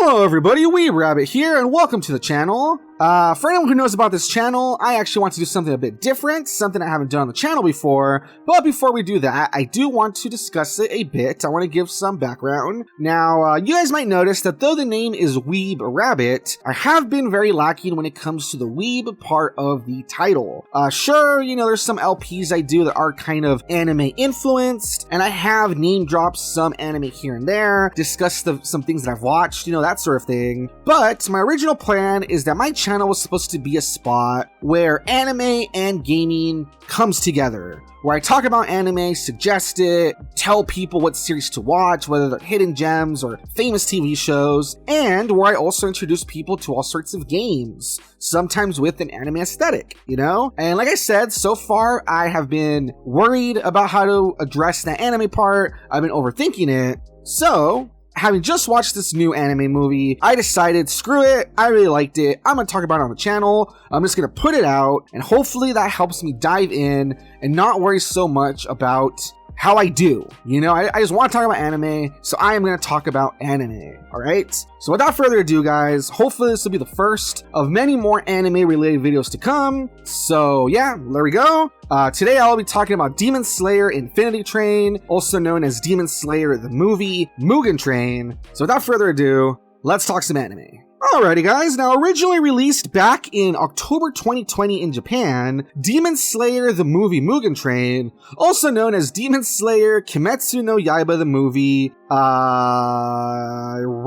Hello everybody, Weeb Rabbit here, and welcome to the channel. For anyone who knows about this channel, I actually want to do something a bit different, something I haven't done on the channel before, but before we do that, I do want to discuss it a bit. I want to give some background. Now, you guys might notice that though the name is Weeb Rabbit, I have been very lacking when it comes to the weeb part of the title. Sure, you know, there's some LPs I do that are kind of anime influenced, and I have name dropped some anime here and there, discussed some things that I've watched, you know, that sort of thing. But my original plan is that my channel was supposed to be a spot where anime and gaming comes together, where I talk about anime, suggest it, tell people what series to watch, whether they're hidden gems or famous TV shows, and where I also introduce people to all sorts of games, sometimes with an anime aesthetic, you know? And like I said, so far I have been worried about how to address that anime part. I've been overthinking it. So having just watched this new anime movie, I decided, screw it, I really liked it, I'm gonna talk about it on the channel, I'm just gonna put it out, and hopefully that helps me dive in and not worry so much about how I do. You know, I just want to talk about anime, so I am going to talk about anime, alright? So without further ado, guys, hopefully this will be the first of many more anime-related videos to come. So yeah, there we go. Today I'll be talking about Demon Slayer Infinity Train, also known as Demon Slayer the movie Mugen Train. So without further ado, let's talk some anime. Alrighty guys, now originally released back in October 2020 in Japan, Demon Slayer the movie Mugen Train, also known as Demon Slayer Kimetsu no Yaiba the movie,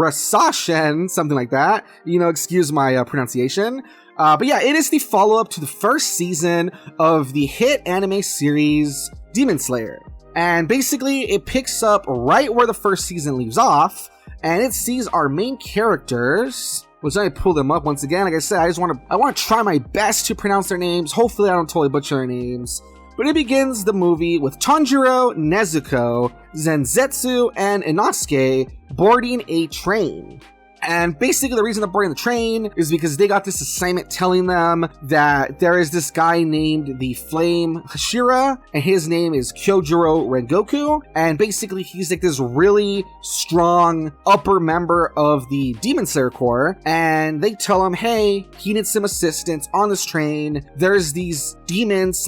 Ressha-hen, something like that, you know, excuse my pronunciation. But yeah, it is the follow-up to the first season of the hit anime series Demon Slayer. And basically, it picks up right where the first season leaves off, and it sees our main characters, which I pull them up once again. Like I said, I want to try my best to pronounce their names. Hopefully I don't totally butcher their names. But it begins the movie with Tanjiro, Nezuko, Zenitsu, and Inosuke boarding a train. And basically the reason they're boarding the train is because they got this assignment telling them that there is this guy named the Flame Hashira, and his name is Kyojuro Rengoku, and basically he's like this really strong upper member of the Demon Slayer Corps, and they tell him, hey, he needs some assistance on this train. There's these demons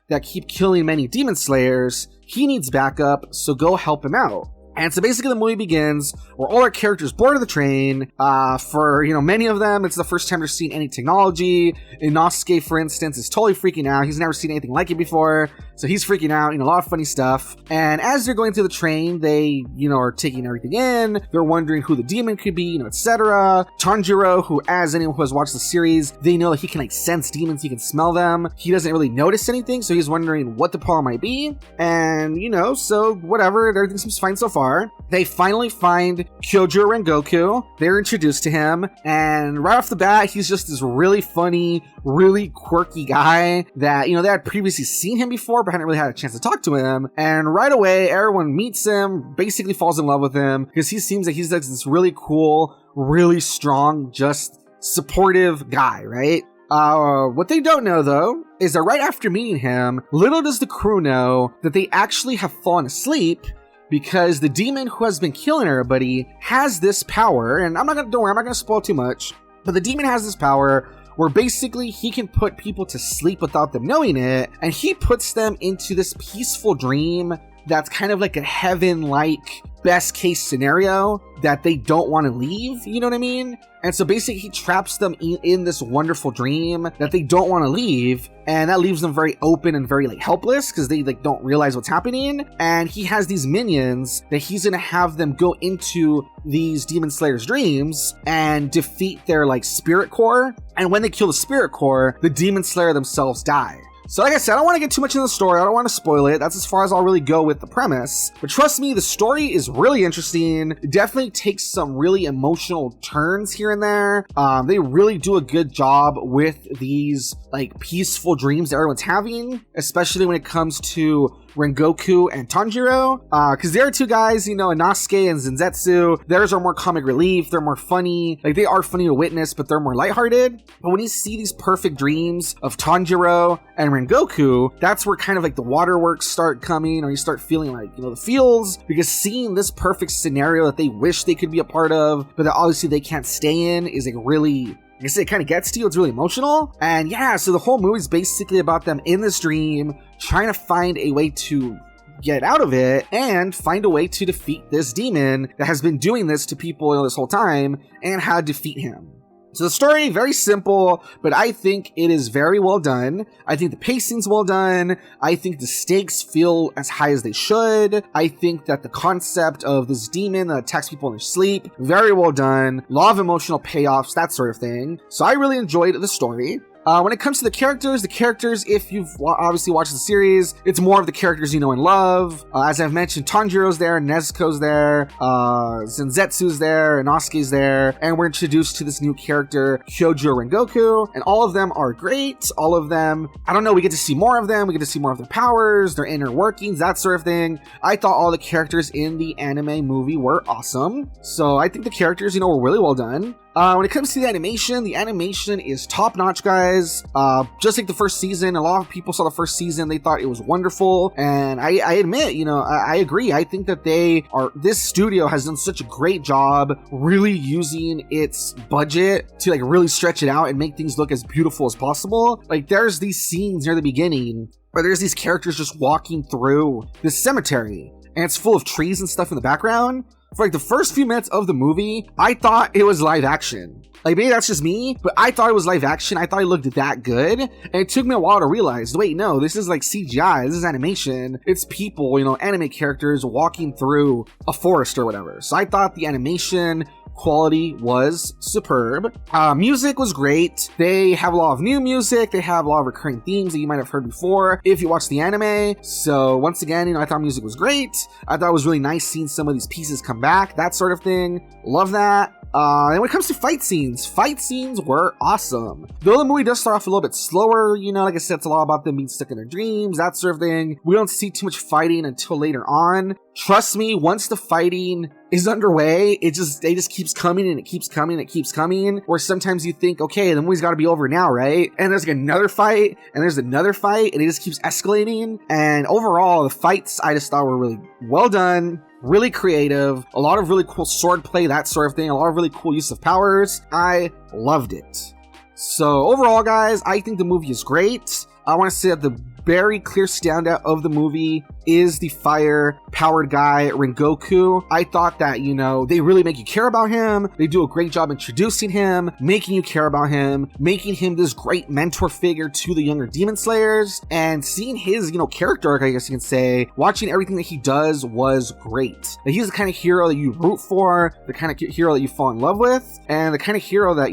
that keep killing many Demon Slayers. He needs backup, so go help him out. And so basically the movie begins where all our characters board the train. For, you know, many of them, it's the first time they're seeing any technology. Inosuke, for instance, is totally freaking out. He's never seen anything like it before. So he's freaking out, you know, a lot of funny stuff. And as they're going through the train, they, you know, are taking everything in. They're wondering who the demon could be, you know, etc. Tanjiro, who, as anyone who has watched the series, they know that he can, like, sense demons. He can smell them. He doesn't really notice anything, so he's wondering what the problem might be. And, you know, so whatever, everything seems fine so far. They finally find Kyojuro Rengoku. They're introduced to him, and right off the bat, he's just this really funny, really quirky guy that, you know, they had previously seen him before, but hadn't really had a chance to talk to him. And right away, everyone meets him, basically falls in love with him, because he seems like he's like this really cool, really strong, just supportive guy, right? What they don't know, though, is that right after meeting him, little does the crew know that they actually have fallen asleep, because the demon who has been killing everybody has this power, and don't worry, I'm not gonna spoil too much, but the demon has this power where basically he can put people to sleep without them knowing it, and he puts them into this peaceful dream that's kind of like a heaven-like best case scenario that they don't want to leave, you know what I mean? And so basically he traps them in this wonderful dream that they don't want to leave, and that leaves them very open and very like helpless because they like don't realize what's happening. And he has these minions that he's gonna have them go into these Demon Slayers' dreams and defeat their like spirit core, and when they kill the spirit core, the Demon Slayer themselves die. So like I said, I don't want to get too much into the story, I don't want to spoil it, that's as far as I'll really go with the premise, but trust me, the story is really interesting. It definitely takes some really emotional turns here and there. They really do a good job with these like peaceful dreams that everyone's having, especially when it comes to Rengoku and Tanjiro, because there are two guys, Inosuke and Zenitsu. Theirs are more comic relief, they're more funny, like they are funny to witness, but they're more lighthearted. But when you see these perfect dreams of Tanjiro and Rengoku, that's where kind of like the waterworks start coming, or you start feeling like, the feels, because seeing this perfect scenario that they wish they could be a part of, but that obviously they can't stay in, is like really, like I said, it kind of gets to you. It's really emotional. And yeah, so the whole movie is basically about them in this dream, trying to find a way to get out of it and find a way to defeat this demon that has been doing this to people this whole time, and how to defeat him. So the story, very simple, but I think it is very well done. I think the pacing's well done. I think the stakes feel as high as they should. I think that the concept of this demon that attacks people in their sleep, very well done. A lot of emotional payoffs, that sort of thing. So I really enjoyed the story. When it comes to the characters, if you've obviously watched the series, it's more of the characters you know and love. As I've mentioned, Tanjiro's there, Nezuko's there, Zenitsu's there, Inosuke's there, and we're introduced to this new character, Kyojuro Rengoku, and all of them are great. All of them, I don't know, we get to see more of them, we get to see more of their powers, their inner workings, that sort of thing. I thought all the characters in the anime movie were awesome. So I think the characters, were really well done. When it comes to the animation is top-notch, guys. Just like the first season, a lot of people saw the first season, they thought it was wonderful, and I admit, I agree. I think that this studio has done such a great job really using its budget to like really stretch it out and make things look as beautiful as possible. Like there's these scenes near the beginning where there's these characters just walking through this cemetery, and it's full of trees and stuff in the background. For like the first few minutes of the movie, I thought it was live action. Like maybe that's just me, but I thought it was live action. I thought it looked that good. And it took me a while to realize, wait, no, this is like CGI. This is animation. It's people, anime characters walking through a forest or whatever. So I thought the animation quality was superb. Music was great. They have a lot of new music. They have a lot of recurring themes that you might have heard before if you watch the anime. So once again, I thought music was great. I thought it was really nice seeing some of these pieces come back, that sort of thing. Love that. And when it comes to fight scenes were awesome. Though the movie does start off a little bit slower, like I said, it's a lot about them being stuck in their dreams, that sort of thing. We don't see too much fighting until later on. Trust me, once the fighting is underway, it just keeps coming and it keeps coming and it keeps coming. Where sometimes you think, okay, the movie's got to be over now, right? And there's like another fight, and there's another fight, and it just keeps escalating. And overall, the fights I just thought were really well done. Really creative, a lot of really cool sword play, that sort of thing, a lot of really cool use of powers. I loved it. So overall, guys, I think the movie is great. I want to say that the very clear standout of the movie is the fire-powered guy, Rengoku. I thought that, they really make you care about him. They do a great job introducing him, making you care about him, making him this great mentor figure to the younger Demon Slayers, and seeing his, character arc, I guess you can say, watching everything that he does was great. Like, he's the kind of hero that you root for, the kind of hero that you fall in love with, and the kind of hero that,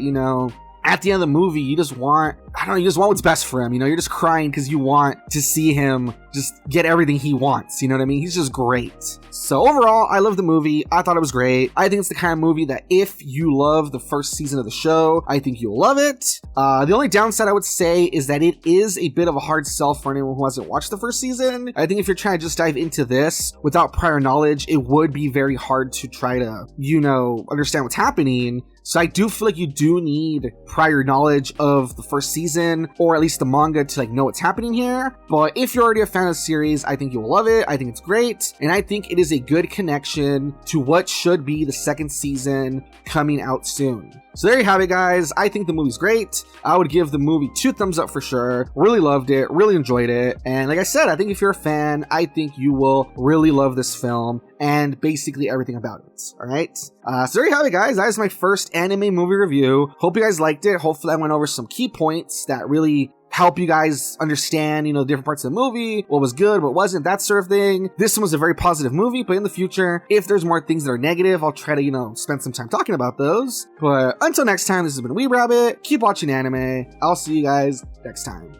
at the end of the movie, you just want what's best for him. You're just crying because you want to see him just get everything he wants. You know what I mean? He's just great. So overall, I love the movie. I thought it was great. I think it's the kind of movie that if you love the first season of the show, I think you'll love it. The only downside I would say is that it is a bit of a hard sell for anyone who hasn't watched the first season. I think if you're trying to just dive into this without prior knowledge, it would be very hard to try to, understand what's happening. So I do feel like you do need prior knowledge of the first season, or at least the manga, to know what's happening here. But if you're already a fan of the series, I think you will love it. I think it's great, and I think it is a good connection to what should be the second season coming out soon. So there you have it, guys. I think the movie's great. I would give the movie 2 thumbs up for sure. Really loved it, really enjoyed it. And like I said, I think if you're a fan, I think you will really love this film and basically everything about it. All right. So there you have it, guys. That is my first anime movie review. Hope you guys liked it. Hopefully I went over some key points that really help you guys understand, different parts of the movie, what was good, what wasn't, that sort of thing. This one was a very positive movie, but in the future, if there's more things that are negative, I'll try to, spend some time talking about those. But until next time, this has been Weeb Rabbit. Keep watching anime. I'll see you guys next time.